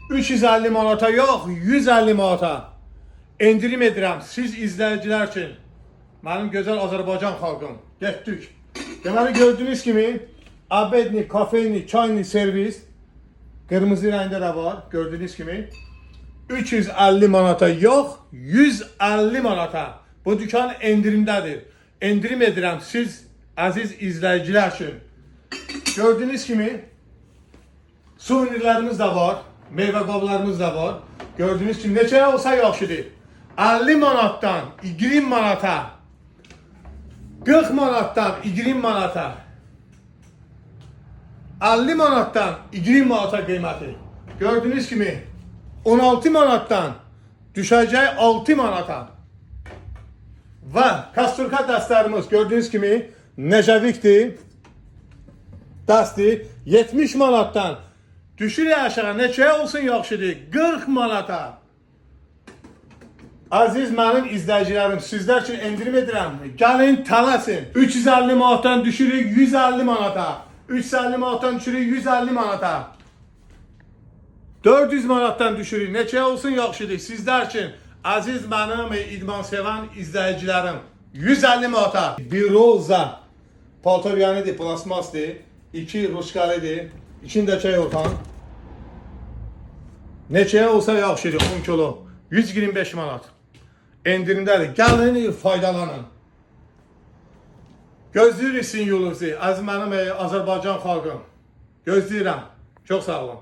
350 manata yox, 150 manata endirim edirəm siz izləyicilər üçün. Mənim gözəl Azərbaycan xalqım. Getdik. Deməli gördüyünüz kimi abedni, kafeyni, çayni servis qırmızı rəngdə də var. Gördüyünüz kimi 350 manata yox, 150 manata. Bu dükkan endirimdədir. Endirim edirəm siz əziz izləyicilər üçün. Gördüyünüz kimi suvenirlərimiz də var. Meyvə qablarımız da var. Gördüğünüz kimi neçə olsa yaxşıdır. 50 manatdan 20 manata, 40 manatdan 20 manata, 50 manatdan 20 manata qiyməti. Gördüğünüz kimi 16 manatdan düşəcək 6 manata. Və kasturka dəstlərimiz gördüğünüz kimi Necəvikdir. Dəsti 70 manatdan düşür aşağı neçə olsun yaxşıdır 40 manata. Aziz mənim izləyicilərim, sizlər üçün endirim edirəm. Gəlin tələsin. 350 manatdan düşürük 150 manata. 350 manatdan düşürük 150 manata. 400 manatdan düşürük. Neçə olsun yaxşıdır sizlər üçün. Aziz mənim idman seven izləyicilərim. 150 manata. Bir roza paltoryanidir, plasmasdır. 2 ruşkalidir. İçindəki yorğan. Neçəyə olsa yaxşıdır 10 kilo. 125 manat. Endirimdədir. Gəlin faydalanın. Gözləyirik sizin yolunuzu. Əziz mənim Azərbaycan xalqım. Gözləyirəm. Çox sağ olun.